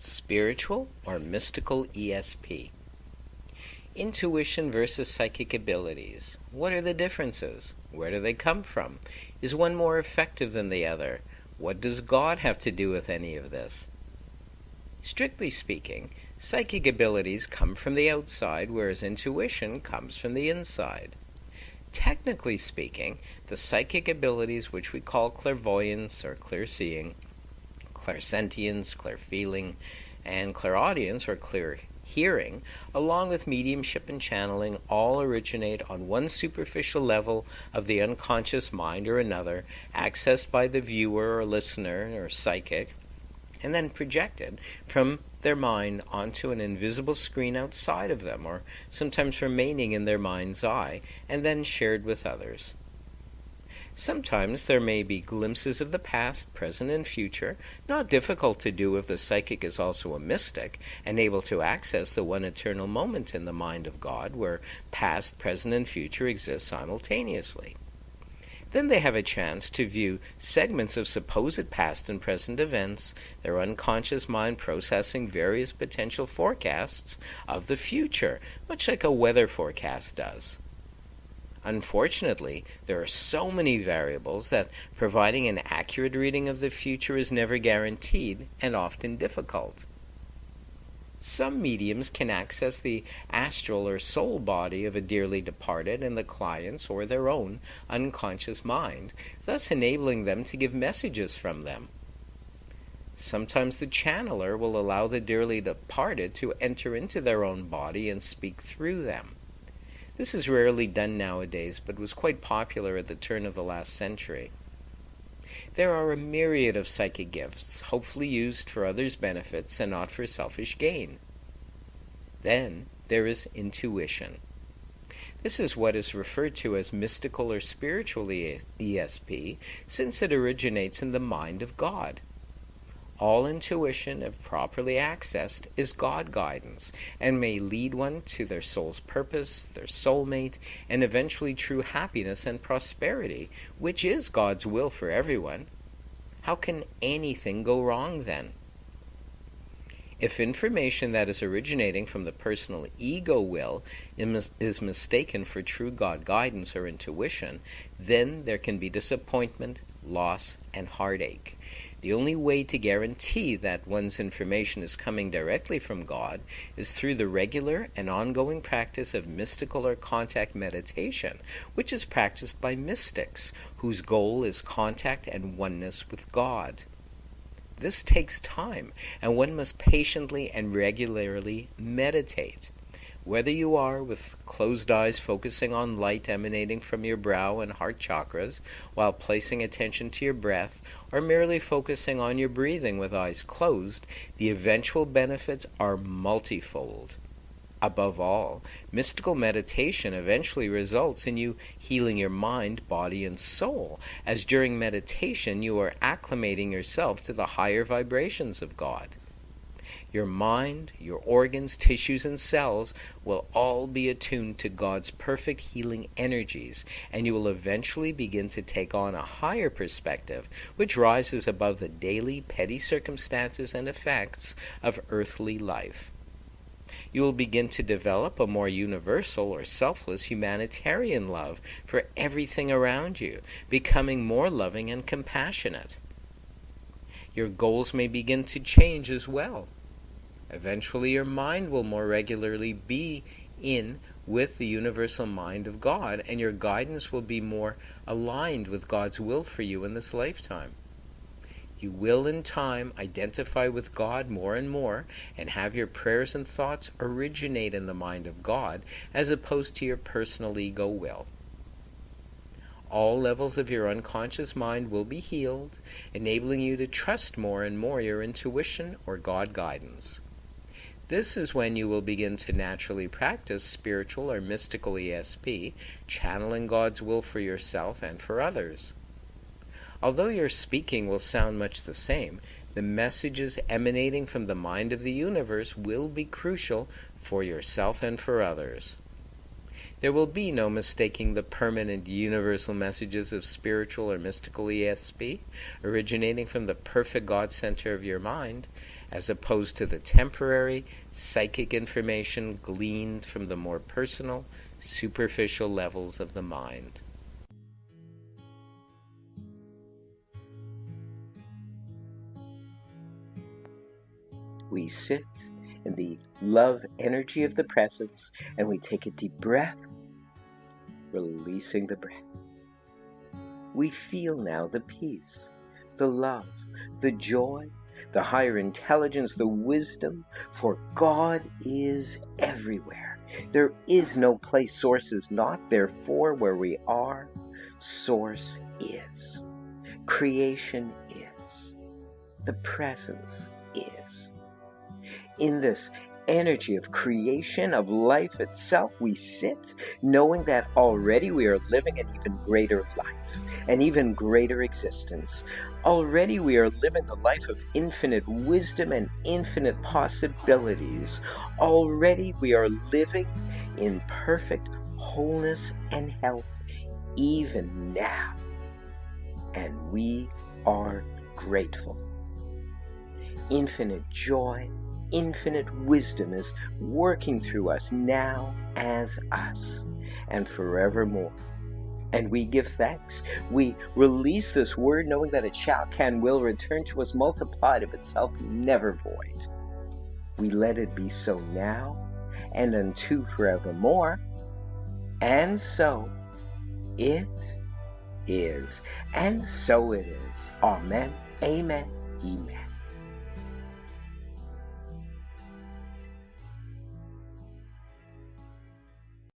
Spiritual or mystical ESP? Intuition versus psychic abilities. What are the differences? Where do they come from? Is one more effective than the other? What does God have to do with any of this? Strictly speaking, psychic abilities come from the outside, whereas intuition comes from the inside. Technically speaking, the psychic abilities which we call clairvoyance or clear-seeing, clairsentience, clear-feeling, and clairaudience or clear-hearing, along with mediumship and channeling, all originate on one superficial level of the unconscious mind or another, accessed by the viewer or listener or psychic, and then projected from their mind onto an invisible screen outside of them, or sometimes remaining in their mind's eye, and then shared with others. Sometimes there may be glimpses of the past, present, and future, not difficult to do if the psychic is also a mystic, and able to access the one eternal moment in the mind of God, where past, present, and future exist simultaneously. Then they have a chance to view segments of supposed past and present events, their unconscious mind processing various potential forecasts of the future, much like a weather forecast does. Unfortunately, there are so many variables that providing an accurate reading of the future is never guaranteed and often difficult. Some mediums can access the astral or soul body of a dearly departed in the client's or their own unconscious mind, thus enabling them to give messages from them. Sometimes the channeler will allow the dearly departed to enter into their own body and speak through them. This is rarely done nowadays, but was quite popular at the turn of the last century. There are a myriad of psychic gifts, hopefully used for others' benefits and not for selfish gain. Then there is intuition. This is what is referred to as mystical or spiritual ESP, since it originates in the mind of God. All intuition, if properly accessed, is God guidance, and may lead one to their soul's purpose, their soulmate, and eventually true happiness and prosperity, which is God's will for everyone. How can anything go wrong then? If information that is originating from the personal ego will is mistaken for true God guidance or intuition, then there can be disappointment, loss, and heartache. The only way to guarantee that one's information is coming directly from God is through the regular and ongoing practice of mystical or contact meditation, which is practiced by mystics, whose goal is contact and oneness with God. This takes time, and one must patiently and regularly meditate. Whether you are with closed eyes focusing on light emanating from your brow and heart chakras while placing attention to your breath, or merely focusing on your breathing with eyes closed, the eventual benefits are multifold. Above all, mystical meditation eventually results in you healing your mind, body, and soul, as during meditation you are acclimating yourself to the higher vibrations of God. Your mind, your organs, tissues, and cells will all be attuned to God's perfect healing energies, and you will eventually begin to take on a higher perspective, which rises above the daily petty circumstances and effects of earthly life. You will begin to develop a more universal or selfless humanitarian love for everything around you, becoming more loving and compassionate. Your goals may begin to change as well. Eventually your mind will more regularly be in with the universal mind of God, and your guidance will be more aligned with God's will for you in this lifetime. You will in time identify with God more and more, and have your prayers and thoughts originate in the mind of God as opposed to your personal ego will. All levels of your unconscious mind will be healed, enabling you to trust more and more your intuition or God guidance. This is when you will begin to naturally practice spiritual or mystical ESP, channeling God's will for yourself and for others. Although your speaking will sound much the same, the messages emanating from the mind of the universe will be crucial for yourself and for others. There will be no mistaking the permanent universal messages of spiritual or mystical ESP originating from the perfect God center of your mind, as opposed to the temporary psychic information gleaned from the more personal, superficial levels of the mind. We sit in the love energy of the presence, and we take a deep breath, releasing the breath. We feel now the peace, the love, the joy, the higher intelligence, the wisdom, for God is everywhere. There is no place Source is not, therefore where we are, Source is. Creation is. The presence is. In this energy of creation, of life itself, we sit knowing that already we are living an even greater life, an even greater existence. Already we are living a life of infinite wisdom and infinite possibilities. Already we are living in perfect wholeness and health, even now. And we are grateful. Infinite joy, infinite wisdom is working through us now as us and forevermore. And we give thanks. We release this word knowing that it shall, can, will return to us multiplied of itself, never void. We let it be so now and unto forevermore. And so it is. And so it is. Amen. Amen. Amen.